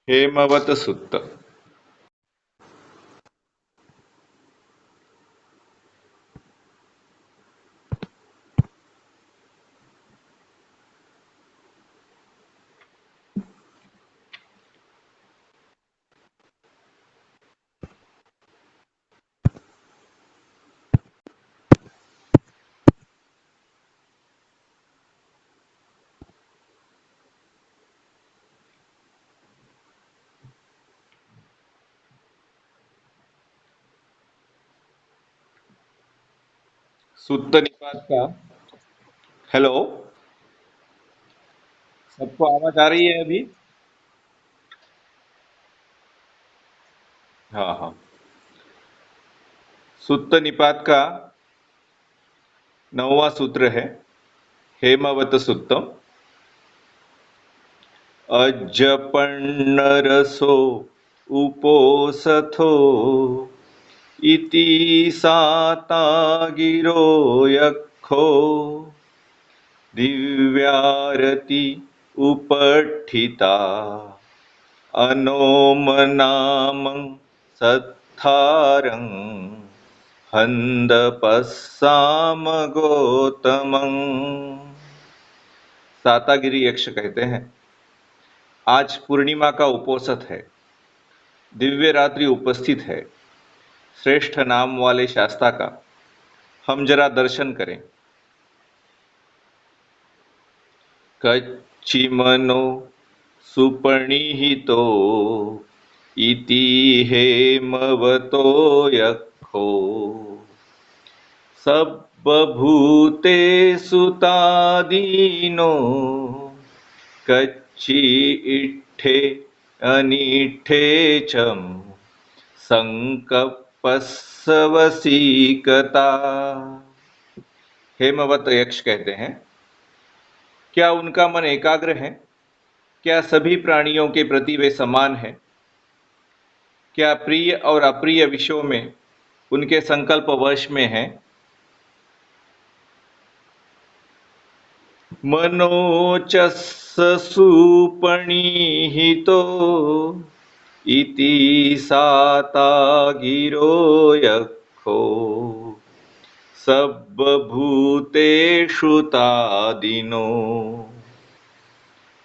हेमवत सुत्त। सुत्त निपात का। हेलो। सबको आवाज आ रही है अभी? हाँ हाँ। सुत्त निपात का 9वां सूत्र है हेमवत सुत्तम। अज्जपन्नरसो उपोसथो इति साता गिरो यक्षो दिव्यारति उपठिता अनोमनामं सत्थारं हंदपस्सामगोतमं। सातागिरी यक्ष कहते हैं, आज पूर्णिमा का उपोषथ है, दिव्य रात्रि उपस्थित है। श्रेष्ठ नाम वाले शास्ता का हम जरा दर्शन करें। कच्चिमनो सुपणिहितो इति हेमवतो यक्षो सब्बभूतेषु तादीनो कच्ची इट्ठे अनिट्ठे चं संकप्पस्सवसीकता। हेमवत यक्ष कहते हैं, क्या उनका मन एकाग्र है? क्या सभी प्राणियों के प्रति वे समान है? क्या प्रिय और अप्रिय विषयों में उनके संकल्प वश में है? मनोचस्य सुपणिहितो इति साता गिरो यक्षो सब्बभूतेषु तादिनो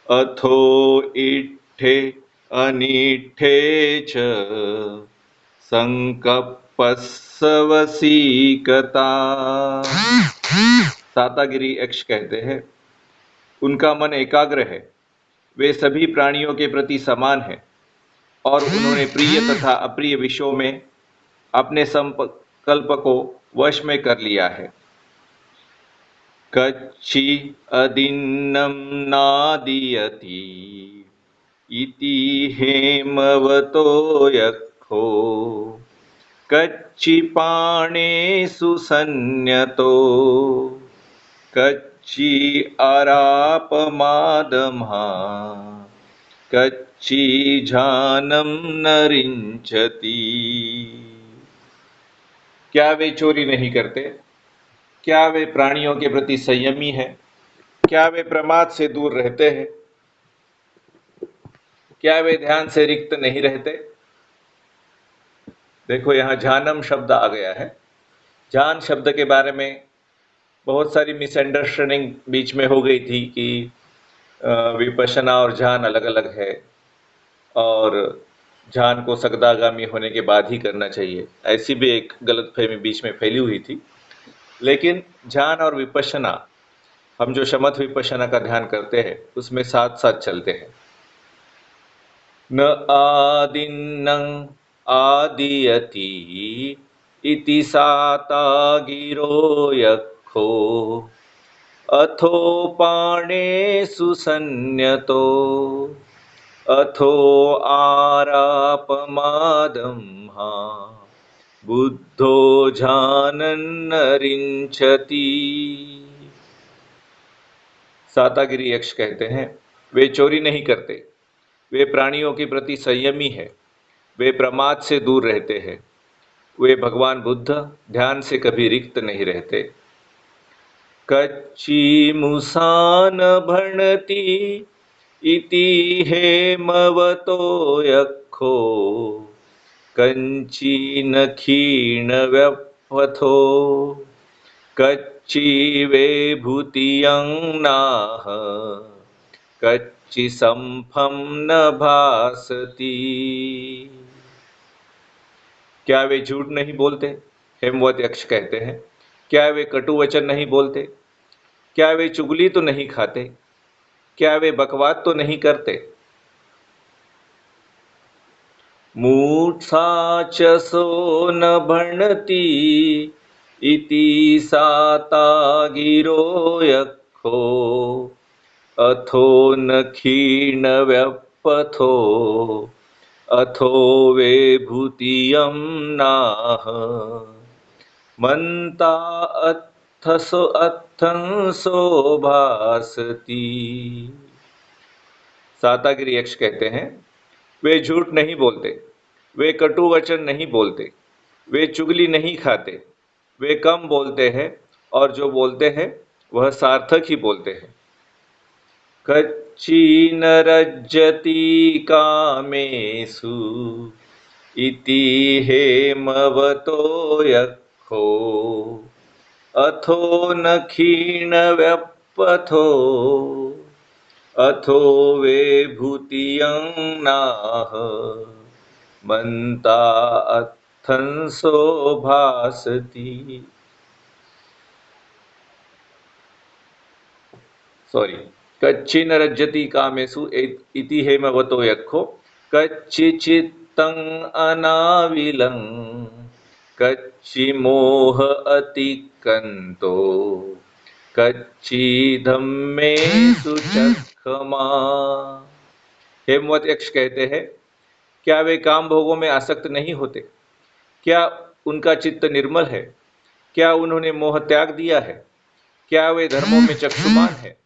अथो इट्ठे अनिट्ठे च संकप्पस्सवसीकता। सातागिरी यक्ष कहते हैं, उनका मन एकाग्र है, वे सभी प्राणियों के प्रति समान है और उन्होंने प्रिय तथा अप्रिय विषयों में अपने संकल्प को वश में कर लिया है। कच्ची अदिन्नं नादीयति इति हेमवतो यक्षो कच्चिपाणेषु संन्यतो कच्ची आरापमादम्हा कच्ची झानम न रिंचति। क्या वे चोरी नहीं करते? क्या वे प्राणियों के प्रति संयमी है? क्या वे प्रमाद से दूर रहते हैं? क्या वे ध्यान से रिक्त नहीं रहते? देखो, यहाँ झानम शब्द आ गया है। झान शब्द के बारे में बहुत सारी मिसअंडरस्टैंडिंग बीच में हो गई थी कि विपश्यना और ध्यान अलग अलग है और ध्यान को सगदागामी होने के बाद ही करना चाहिए, ऐसी भी एक गलतफहमी बीच में फैली हुई थी। लेकिन ध्यान और विपश्यना, हम जो शमथ विपश्यना का ध्यान करते हैं उसमें साथ साथ चलते हैं। न आदिन्नं आदियति इति साता गिरो यक्षो अथोपाणेषु संन्यतो अथो आरापमादम्हा बुद्धो झानन्न रिंचति। सातागिरी यक्ष कहते हैं, वे चोरी नहीं करते, वे प्राणियों के प्रति संयमी है, वे प्रमाद से दूर रहते हैं, वे भगवान बुद्ध ध्यान से कभी रिक्त नहीं रहते। कच्ची मुसान भणति इति हेमवतो यक्षो कञ्चीन क्षीणव्यपथो कच्चिवे भूतियं नाह कच्चि संफं न भासति। क्या वे झूठ नहीं बोलते? हेमवत यक्ष कहते हैं। क्या वे कटु वचन नहीं बोलते? क्या वे चुगली तो नहीं खाते? क्या वे बकवाद तो नहीं करते? मूर्छा च सो न भणति इति साता गिरो यक्षो अथो न क्षीणव्यपथो अथो वे भूतियं नाह मन्ता अत्थंसो भासति। सातागिरी यक्ष कहते हैं, वे झूठ नहीं बोलते, वे कटु वचन नहीं बोलते, वे चुगली नहीं खाते, वे कम बोलते हैं और जो बोलते हैं वह सार्थक ही बोलते हैं। कच्चिन रज्जति कामेषु इति हेमवतो यक्षो अथो न क्षीणव्यपथो अथो वे भूतियं नाह मन्ता अत्थंसो भासति। सॉरी, कच्चिन रज्जति कामेषु इति हेमवतो यक्षो कच्चिचित्तं अनाविलं कच्चिमोह अतिक्रान्तो कच्चिधम्मेषु चक्षमा। हेमवत यक्ष कहते हैं, क्या वे काम भोगों में आसक्त नहीं होते? क्या उनका चित्त निर्मल है? क्या उन्होंने मोह त्याग दिया है? क्या वे धर्मों में चक्षुमान है?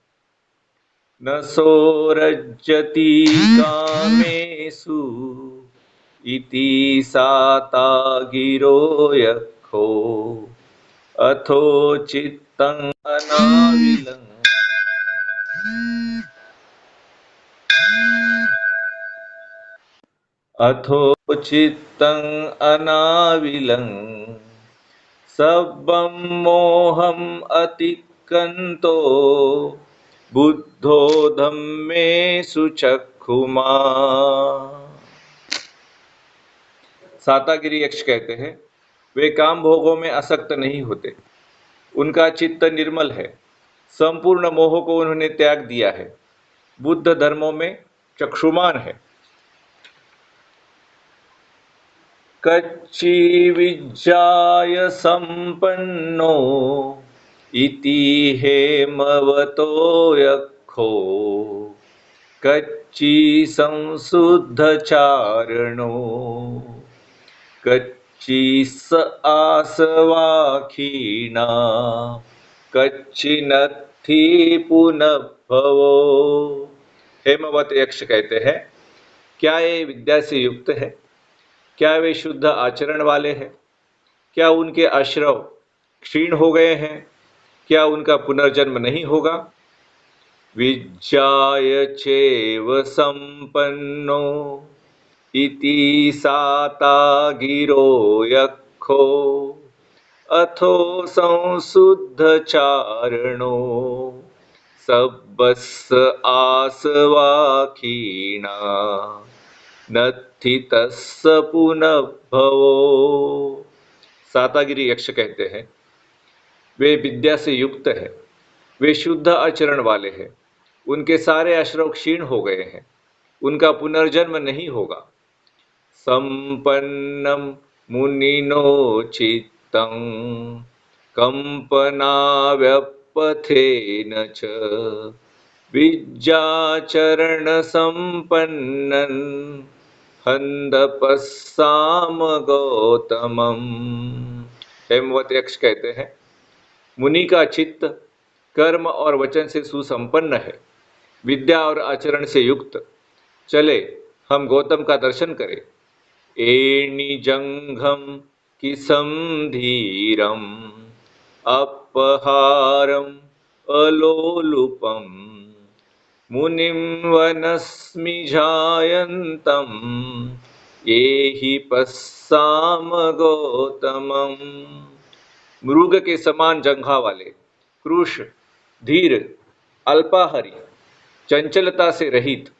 न सोरज्जति कामेषु इति साता गिरो यक्षो अथो चित्तं अनाविलं अथो चित्तं अनाविलं सब्बं मोहम् अतिक्रान्तो बुद्धो धम्मेषु चक्षुमा। सातागिरी यक्ष कहते हैं, वे काम भोगों में आसक्त नहीं होते, उनका चित्त निर्मल है, संपूर्ण मोह को उन्होंने त्याग दिया है, बुद्ध धर्मों में चक्षुमान है। कच्ची विज्ञाय संपन्नो इति हेमवतो यक्षो कच्ची संशुद्धचारणो कच्ची स आसवाखीना कच्चिनत्थि पुनर्भवो। हेमवत यक्ष कहते हैं, क्या ये विद्या से युक्त है? क्या वे शुद्ध आचरण वाले हैं? क्या उनके आश्रव क्षीण हो गए हैं? क्या उनका पुनर्जन्म नहीं होगा? विज्ञाय चैव संपन्नो इति साता गिरो यक्षो अथो संशुद्धचारणो सब्बस्स आसवाखीना नत्थि तस्य पुनर्भवो। सातागिरी यक्ष कहते हैं, वे विद्या से युक्त है, वे शुद्ध आचरण वाले हैं, उनके सारे आश्रव क्षीण हो गए हैं, उनका पुनर्जन्म नहीं होगा। संपन्नम मुनिनो चित्तं कंपनाव्यपथेन च विज्ञाचरण संपन्नं हंदपस्साम गौतमम। हेमवत यक्ष कहते हैं, मुनि का चित्त कर्म और वचन से सुसंपन्न है, विद्या और आचरण से युक्त। चले हम गौतम का दर्शन करें। एणि जंघम किसम धीरम अपहारम अलोलुपम मुनिं वनस्मि जायन्तं येहि पस्साम गौतमम्। मृग के समान जंघा वाले, क्रूश, धीर, अल्पाहारी, चंचलता से रहित,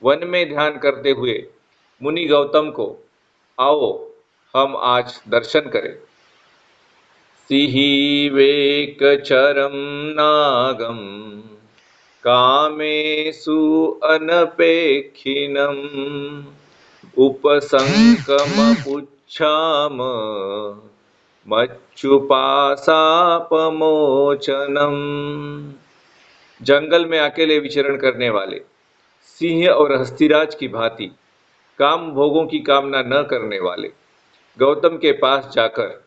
वन में ध्यान करते हुए मुनि गौतम को आओ हम आज दर्शन करें। सिहि वेकचरं नागम कामेषु अनपेक्षिनम् उपसंकमपुच्छाम मच्युपाशापमोचनम्। जंगल में अकेले विचरण करने वाले, सिंह और हस्तिराज की भांति काम भोगों की कामना न करने वाले गौतम के पास जाकर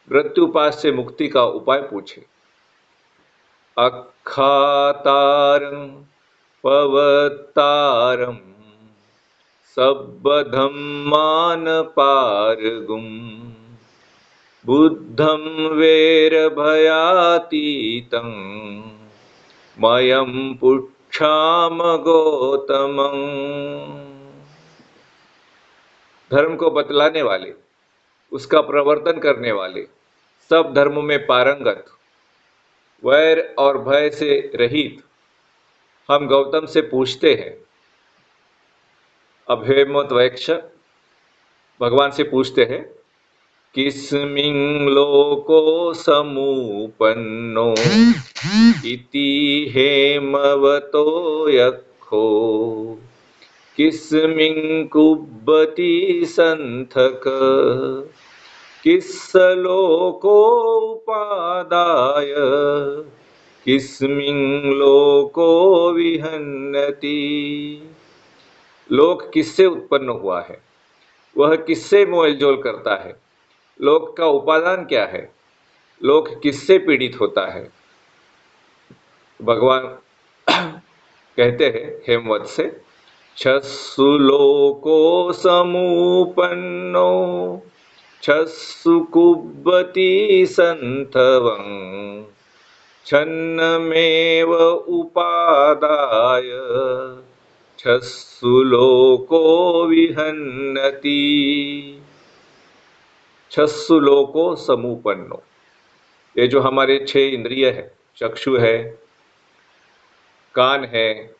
मृत्युपाश से मुक्ति का उपाय पूछे। अख्खातारं पवत्तारं सब्बधम्मानपारगुं बुद्धं वैरभयातीतं मयं पुच्छाम गौतमं। धर्म को बतलाने वाले, उसका प्रवर्तन करने वाले, सब धर्मों में पारंगत, वैर और भय से रहित हम गौतम से पूछते हैं। अब हेमवत वैक्ष भगवान से पूछते हैं, किस्मिन् लोको समुपन्नो इति हेमवतो यक्षो किस्मिन् कुब्बति सन्थक किस्सलोको उपादाय किस्मिन् लोको विहन्यति। लोक किससे उत्पन्न हुआ है, वह किससे मोलजोल करता है, लोक का उपादान क्या है, लोक किससे पीड़ित होता है। भगवान कहते हैं हेमवत से, छस्सु लोको समुपन्नो छस्सु कुब्बति सन्थवं छन्नमेव उपादाय छस्सु लोको विहन्नति। छस्सु लोको समुपन्नो, ये जो हमारे 6 इंद्रिय है, चक्षु है, कान है,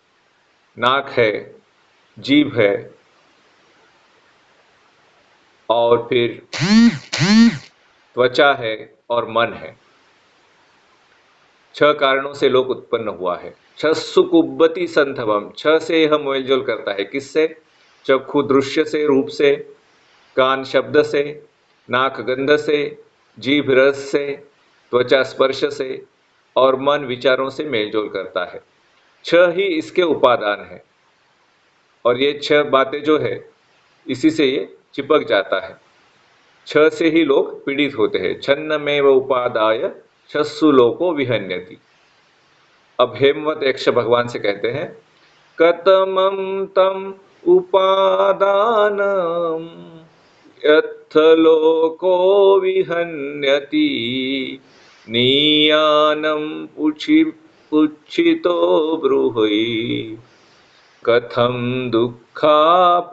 नाक है, जीभ है और फिर त्वचा है और मन है। 6 कारणों से लोक उत्पन्न हुआ है। छस्सु कुब्बति संथवम, 6 से यह मेलजोल करता है। किससे? चक्षु दृश्य से, रूप से, कान शब्द से, नाक गंध से, जीभ रस से, त्वचा स्पर्श से और मन विचारों से मेलजोल करता है। 6 ही इसके उपादान है और ये 6 बातें जो है इसी से ये चिपक जाता है। 6 से ही लोग पीड़ित होते हैं। छन्नमेव उपादाय छस्सु लोको विहन्यति। अब हेमवत यक्ष भगवान से कहते हैं, कतमं तम उपादानम यत्थ लोको विहन्यति नीयानं पुच्छितो ब्रूहि कथम दुःखापमुच्यति।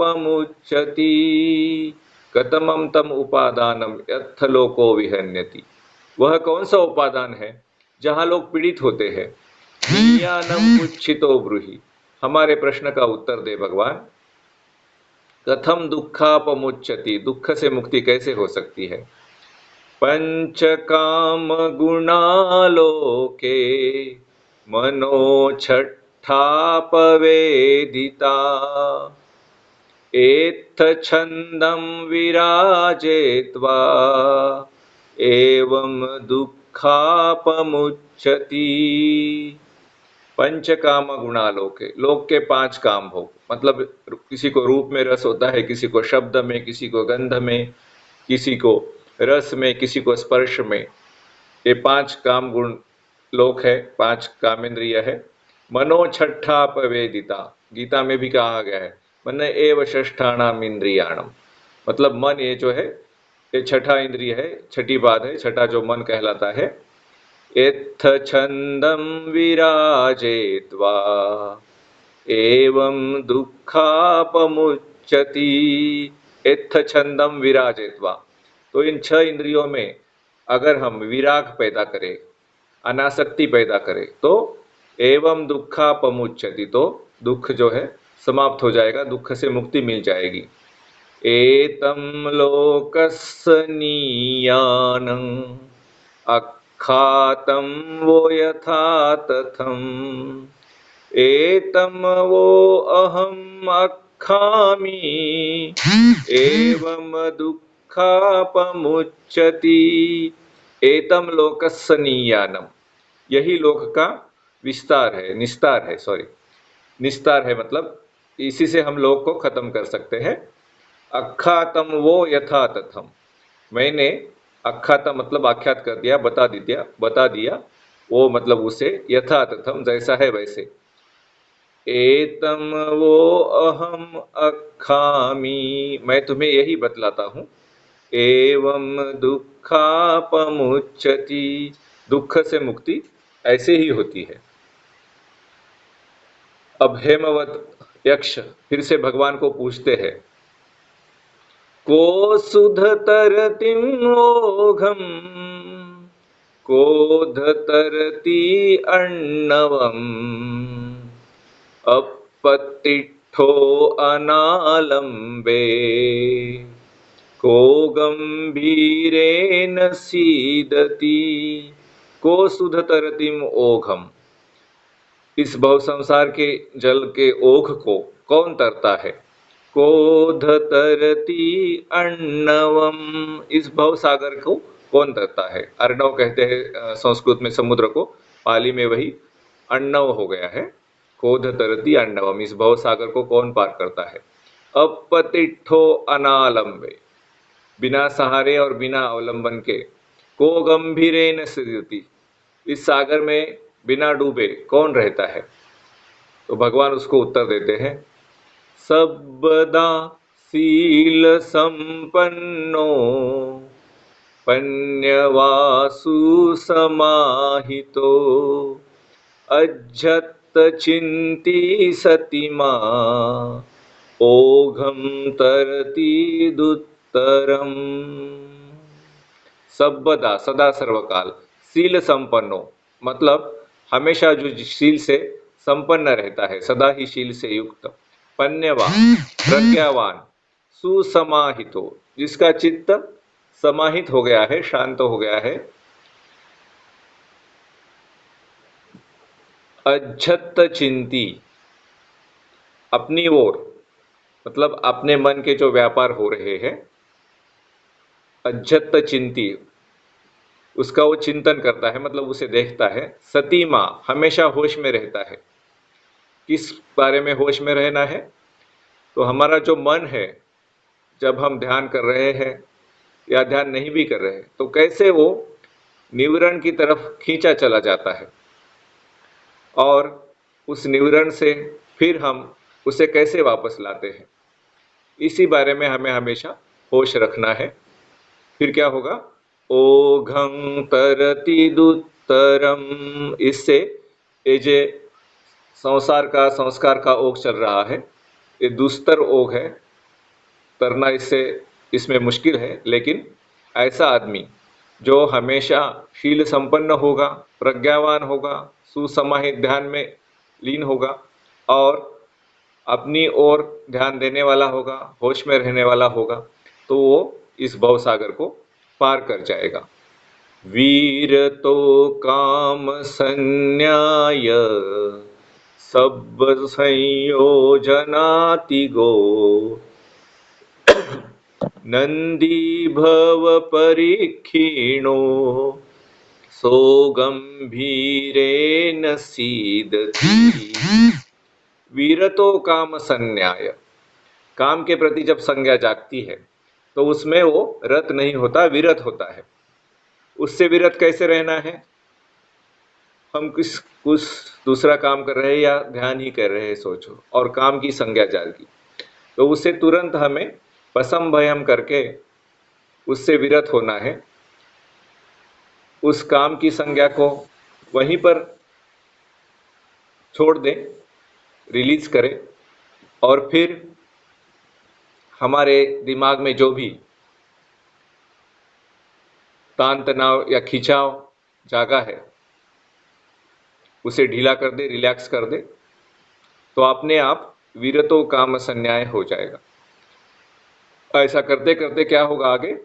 कतमं तम उपादानम यत्थ लोको विहन्यति, वह कौन सा उपादान है जहां लोग पीड़ित होते हैं। नीयानं पुच्छितो ब्रूहि, हमारे प्रश्न का उत्तर दे भगवान। कथम दुःखापमुच्यति, दुख से मुक्ति कैसे हो सकती है। पंचकाम गुणालोके मनोछट्ठापवेदिता एत्थ छन्दं विराजेत्वा एवं दुःखापमुच्यति। पंचकाम गुणालोके, लोक के 5 काम भोग, मतलब किसी को रूप में रस होता है, किसी को शब्द में, किसी को गंध में, किसी को रस में, किसी को स्पर्श में। ये 5 काम गुण लोक है, 5 कामेंद्रिय है। मनोछट्ठापवेदिता, गीता में भी कहा गया है, मन एव षष्ठाणाम इंद्रियाणम, मतलब मन ये जो है ये छठा इंद्रिय है, छठी बात है, छठा जो मन कहलाता है। एत्थ छंदम विराजेत्वा, एवं दुःखापमुच्यति इत्थ छंदम विराजित्वा। तो इन 6 इंद्रियों में अगर हम विराग पैदा करें, अनासक्ति पैदा करें, तो एवं दुःखापमुच्यति, तो दुख जो है समाप्त हो जाएगा, दुख से मुक्ति मिल जाएगी। एतं लोकस्नीयानं अख्यातं वो यथा तथम् एतं वो अहम् अख्यामि एवं दुःखापमुच्यति। एतं लोकस्नीयानम, यही लोक का विस्तार है, निस्तार है, सॉरी, निस्तार है, मतलब इसी से हम लोक को खत्म कर सकते हैं। अख्यातम वो यथा तथम, मैंने अख्यात मतलब आख्यात कर दिया, बता दिया, वो मतलब उसे, यथा तथम जैसा है वैसे। एतम वो अहम अख्यामि, मैं तुम्हें यही बतलाता हूँ। एवं दुःखापमुच्यति, दुख से मुक्ति ऐसे ही होती है। अब हेमवत यक्ष फिर से भगवान को पूछते हैं, को सुधतरतिं ओघम कोधतरति अर्णवम् अपतिष्ठो अनालंबे को गंभीरेण सीदति। को सुधतरतिम ओघम, इस भव संसार के जल के ओघ को कौन तरता है। कोधतरति अर्णवम, इस भव सागर को कौन तरता है। अर्णव कहते हैं संस्कृत में समुद्र को, पाली में वही अर्णव हो गया है। कोधतरति अर्णवम, इस भव सागर को कौन पार करता है। अपतिष्ठो अनालंबे, बिना सहारे और बिना अवलंबन के। को गंभीरेण सीदति, इस सागर में बिना डूबे कौन रहता है। तो भगवान उसको उत्तर देते हैं, सबदा शील संपन्नो पन्यवासु समाहितो अज्जत चिंती सतिमा ओघम तरति दुत्तरम। सबदा सदा सर्वकाल, शील संपन्नो मतलब हमेशा जो शील से संपन्न रहता है, सदा ही शील से युक्त। पन्यवान प्रज्ञावान, सुसमाहितो जिसका चित्त समाहित हो गया है, शांत हो गया है। अज्जत चिंती, अपनी ओर मतलब अपने मन के जो व्यापार हो रहे हैं। अज्जत चिंती, उसका वो चिंतन करता है, मतलब उसे देखता है। सतीमा, हमेशा होश में रहता है। किस बारे में होश में रहना है। तो हमारा जो मन है, जब हम ध्यान कर रहे हैं या ध्यान नहीं भी कर रहे हैं, तो कैसे वो निवरण की तरफ खींचा चला जाता है, और उस निवरण से फिर हम उसे कैसे वापस लाते हैं, इसी बारे में हमें हमेशा होश रखना है। फिर क्या होगा, ओघं तरति दुत्तरम, इससे ये जो संस्कार का ओघ चल रहा है, ये दुस्तर ओघ है, तरना इससे इसमें मुश्किल है। लेकिन ऐसा आदमी जो हमेशा शील संपन्न होगा, प्रज्ञावान होगा, सुसमाहित ध्यान में लीन होगा और अपनी ओर ध्यान देने वाला होगा, होश में रहने वाला होगा, तो वो इस भव सागर को पार कर जाएगा। वीर तो काम संन्याय सब संयोजनाति गो नंदी भव परीक्षीणो सो गंभीरेण सीदति। वीरतो काम संन्याय, काम के प्रति जब संज्ञा जागती है तो उसमें वो रत नहीं होता, विरत होता है। उससे विरत कैसे रहना है। हम कुछ दूसरा काम कर रहे हैं या ध्यान ही कर रहे हैं, सोचो, और काम की संज्ञा जागी, तो उससे तुरंत हमें पसम भयम करके उससे विरत होना है। उस काम की संज्ञा को वहीं पर छोड़ दें रिलीज करें और फिर हमारे दिमाग में जो भी तान तनाव या खिंचाव जागा है उसे ढीला कर दे, रिलैक्स कर दे, तो अपने आप विरतो काम संन्याय हो जाएगा। ऐसा करते करते क्या होगा आगे,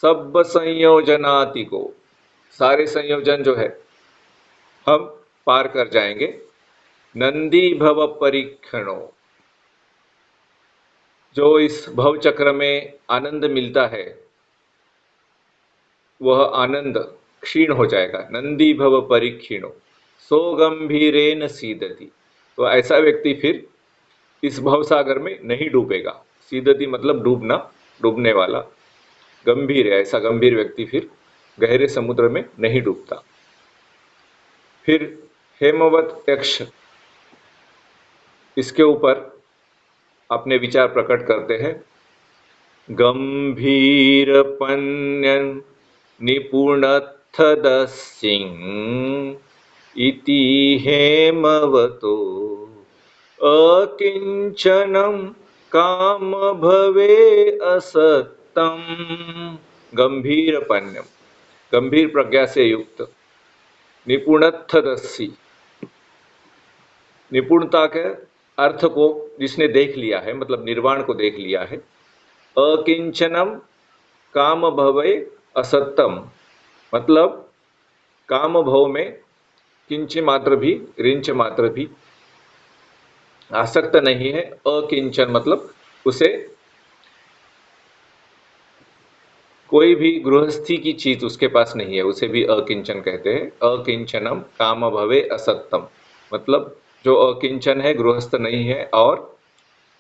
सब संयोजनाति को, सारे संयोजन जो है हम पार कर जाएंगे। नंदी भव परीक्षणो, जो इस भव चक्र में आनंद मिलता है वह आनंद क्षीण हो जाएगा। नंदी भव परीक्षिणो सो गंभीरेन सीदति, तो ऐसा व्यक्ति फिर इस भवसागर में नहीं डूबेगा। सीदति मतलब डूबना, डूबने वाला। गंभीर है, ऐसा गंभीर व्यक्ति फिर गहरे समुद्र में नहीं डूबता। फिर हेमवत यक्ष इसके ऊपर अपने विचार प्रकट करते हैं। गंभीर पन्यन निपुणत्थदस्सिंह इति हेमवतो अकिंचनं काम भवे असक्तम। गंभीर पन्यम, गंभीर प्रज्ञा से युक्त, निपुणत्थदस्सी, निपुणता के अर्थ को जिसने देख लिया है, मतलब निर्वाण को देख लिया है। अकिंचनम काम भवे असत्यम, मतलब काम भव में किंच मात्र भी, रिंच मात्र भी आसक्त नहीं है। अकिंचन मतलब उसे कोई भी गृहस्थी की चीज उसके पास नहीं है, उसे भी अकिंचन कहते हैं। अकिंचनम काम भवे असत्यम, मतलब जो अकिंचन है, गृहस्थ नहीं है और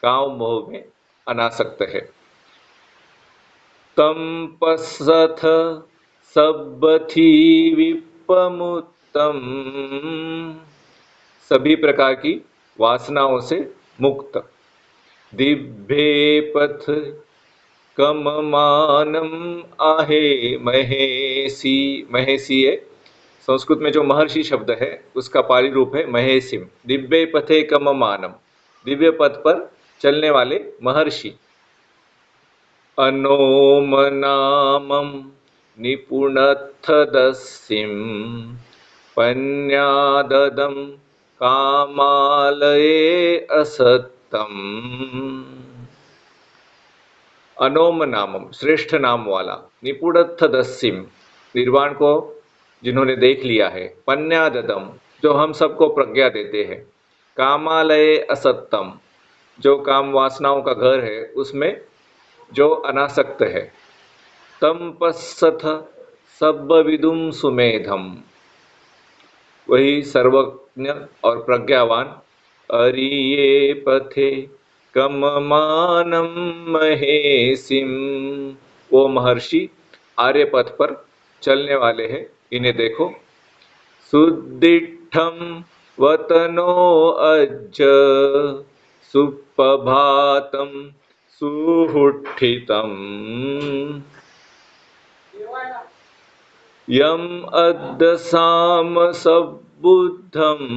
काम मोह में अनासक्त है। तम पश्यथ सब्बथी विपमुत्तम, सभी प्रकार की वासनाओं से मुक्त। दिव्ये पथ कममानम आहे महेसी, महेसी है संस्कृत में जो महर्षि शब्द है उसका पाली रूप है महेसिम। दिव्य पथे कममानम, दिव्य पथ पर चलने वाले महर्षि। अनोमनामं निपुणत्थदस्सिं पन्याददं कामालये असक्तम। अनोम नामम, श्रेष्ठ नाम वाला। निपुणत्थदस्सिम, निर्वाण को जिन्होंने देख लिया है। पन्याददम, जो हम सबको प्रज्ञा देते हैं। कामालये असक्तम, जो काम वासनाओं का घर है उसमें जो अनासक्त है। तम पश्यथ सब्बविदुम सुमेधम, वही सर्वज्ञ और प्रज्ञावान। अरिये पथे कममानम महेसिम, वो महर्षि आर्य पथ पर चलने वाले हैं, इन्हें देखो। सुदिठम वतनो अज्ज सुप्रभातम सुहुठितम यम अद्दसाम सबुद्धम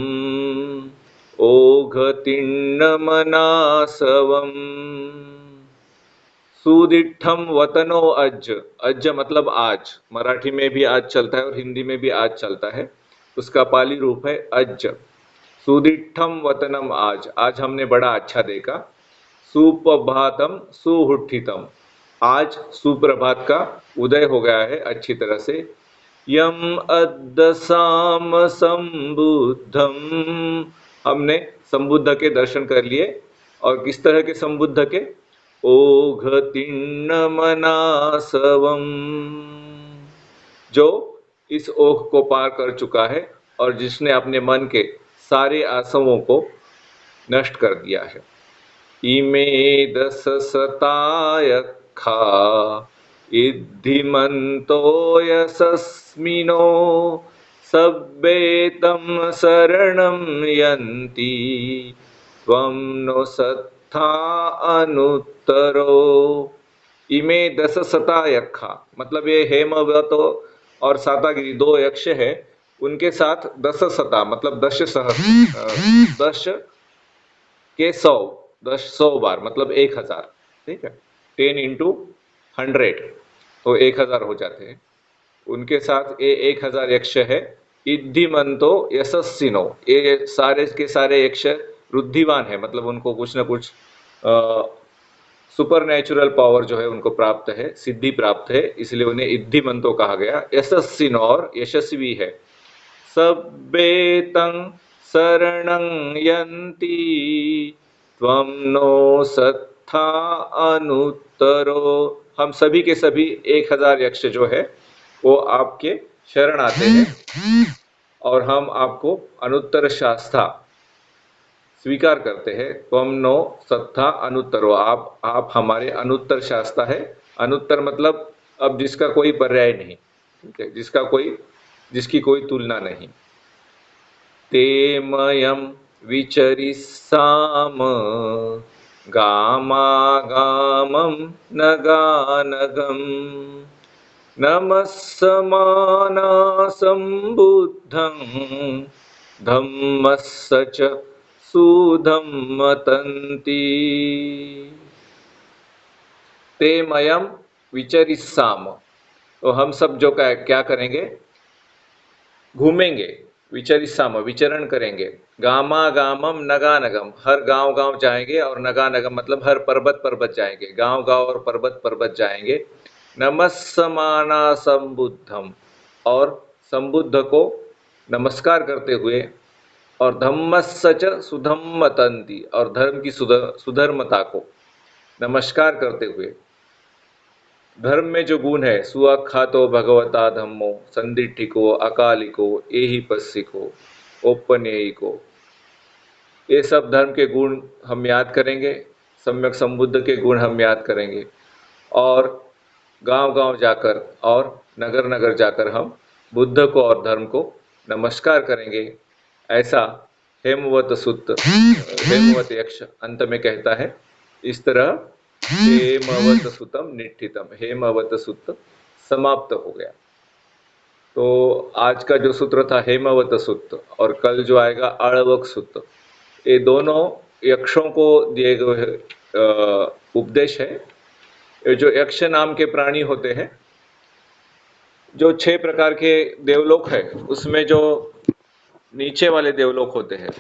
ओघतिन्नमनासवम। सुदिठम वतनो अज्ज, अज्ज मतलब आज, मराठी में भी आज चलता है और हिंदी में भी आज चलता है। उसका पाली रूप है अज्ज। सुदिठम वतनम, आज, आज हमने बड़ा अच्छा देखा। सुप्रभातम सुहुठितम, आज सुप्रभात का उदय हो गया है अच्छी तरह से। यम अद्दसाम संबुद्धम, हमने संबुद्ध के दर्शन कर लिए। और किस तरह के संबुद्ध के? ओघतिन्न मनासवम, जो इस ओघ को पार कर चुका है और जिसने अपने मन के सारे आसवों को नष्ट कर दिया है। इमे दस सतायखा इद्धिमन्तो यशस्मिनो सब्बेतं शरणं यन्ति त्वं नो सत्था अनुत्तरो। इमे दस सतायखा, मतलब ये हेमवतो और सातागिरी दो यक्ष है, उनके साथ दस सता मतलब 10 सहस्त्र, 10 के 100, 100 बार मतलब 1000, ठीक है। 10 इंटू 100 तो 1000 हो जाते हैं। उनके साथ ये 1000 यक्ष है। इद्धिमंतो यशस्विनो, ये सारे के सारे यक्ष रुद्धिवान है, मतलब उनको कुछ ना कुछ सुपर नेचुरल पावर जो है उनको प्राप्त है, सिद्धि प्राप्त है, इसलिए उन्हें इद्धिमंतो कहा गया। यशस्विनो और यशस्वी है। सब्बेतं शरणं यन्ति त्वं नो सत्था अनुत्तरो। हम सभी के सभी 1000 यक्ष जो है वो आपके शरण आते हैं और हम आपको अनुत्तर शास्त्रा स्वीकार करते हैं। त्वं नो सत्था अनुत्तरो, आप हमारे अनुत्तर शास्त्रा है। अनुत्तर मतलब अब जिसका कोई पर्याय नहीं, ठीक है, जिसकी कोई तुलना नहीं। ते मयं विचरिष्याम गामागामं नगानगम् नमस्समानासम्बुद्धं धम्मस्य च सुधम्मतन्ति। ते मयम विचरिष्याम, तो हम सब जो क्या करेंगे, घूमेंगे। विचरिष्याम विचरण करेंगे। गामा गामम नगा नगम, हर गांव गांव जाएंगे, और नगा नगम मतलब हर पर्वत पर्वत जाएंगे, गांव गांव और पर्वत पर्वत जाएंगे। नमस्समाना संबुद्धम, और संबुद्ध को नमस्कार करते हुए, और धम्मस्य च सुधम्मतन्ति, और धर्म की सुधर्मता को नमस्कार करते हुए। धर्म में जो गुण है, सुआख्यातो भगवता धम्मो संदिठिको अकालिको एहिपस्सिको औपनेयिको, ये सब धर्म के गुण हम याद करेंगे, सम्यक संबुद्ध के गुण हम याद करेंगे, और गांव गांव जाकर और नगर नगर जाकर हम बुद्ध को और धर्म को नमस्कार करेंगे। ऐसा हेमवत यक्ष अंत में कहता है। इस तरह हेमवत सुतम निष्ठितम, हेमवत सुत समाप्त हो गया। तो आज का जो सूत्र था हेमवत सुत, और कल जो आएगा आड़वक सुत, ये दोनों यक्षों को दिए गए उपदेश है। ये जो यक्ष नाम के प्राणी होते हैं, जो 6 प्रकार के देवलोक है, उसमें जो नीचे वाले देवलोक होते हैं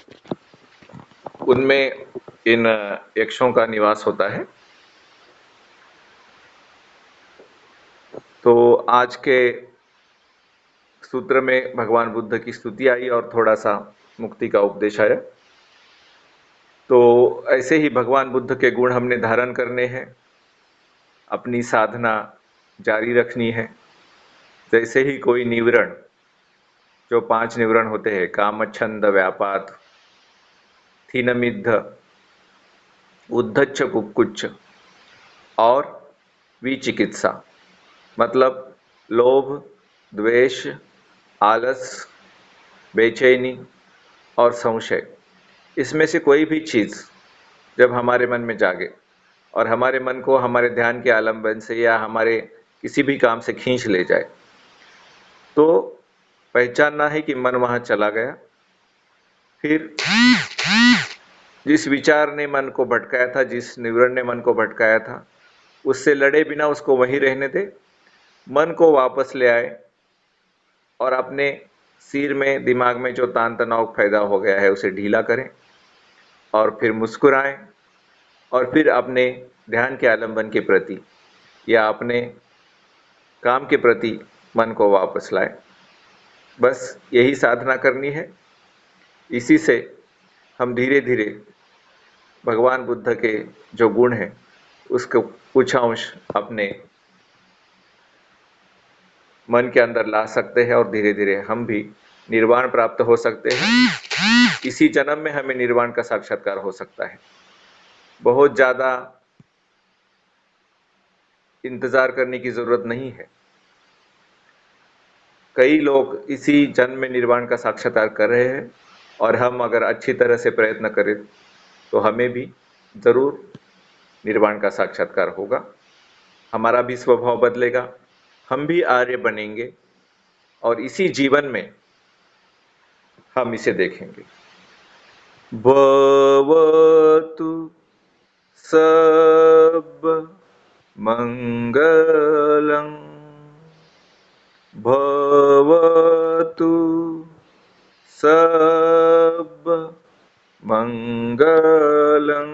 उनमें इन यक्षों का निवास होता है। तो आज के सूत्र में भगवान बुद्ध की स्तुति आई और थोड़ा सा मुक्ति का उपदेश आया। तो ऐसे ही भगवान बुद्ध के गुण हमने धारण करने हैं, अपनी साधना जारी रखनी है। जैसे ही कोई निवरण, जो 5 निवरण होते हैं, काम छंद व्यापात थीनमिद्ध उद्धच्च कुक्कुच्च और विचिकित्सा, मतलब लोभ, द्वेष, आलस, बेचैनी और संशय, इसमें से कोई भी चीज़ जब हमारे मन में जागे और हमारे मन को हमारे ध्यान के आलंबन से या हमारे किसी भी काम से खींच ले जाए, तो पहचानना है कि मन वहाँ चला गया। फिर जिस विचार ने मन को भटकाया था, जिस निवरण ने मन को भटकाया था, उससे लड़े बिना उसको वहीं रहने दे। मन को वापस ले आए और अपने सिर में, दिमाग में जो तान तनाव पैदा हो गया है उसे ढीला करें, और फिर मुस्कुराएं, और फिर अपने ध्यान के आलंबन के प्रति या अपने काम के प्रति मन को वापस लाएं। बस यही साधना करनी है। इसी से हम धीरे धीरे भगवान बुद्ध के जो गुण हैं उसको कुछ अंश अपने मन के अंदर ला सकते हैं, और धीरे धीरे हम भी निर्वाण प्राप्त हो सकते हैं। इसी जन्म में हमें निर्वाण का साक्षात्कार हो सकता है। बहुत ज़्यादा इंतज़ार करने की ज़रूरत नहीं है। कई लोग इसी जन्म में निर्वाण का साक्षात्कार कर रहे हैं, और हम अगर अच्छी तरह से प्रयत्न करें तो हमें भी ज़रूर निर्वाण का साक्षात्कार होगा। हमारा भी स्वभाव बदलेगा, हम भी आर्य बनेंगे, और इसी जीवन में हम इसे देखेंगे। भवतु सब मंगलं भवतु सब मंगलं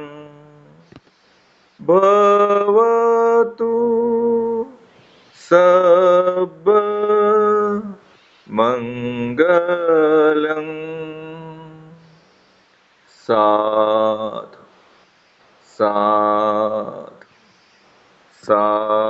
भवतु सब मंगलं साधु साधु साधु।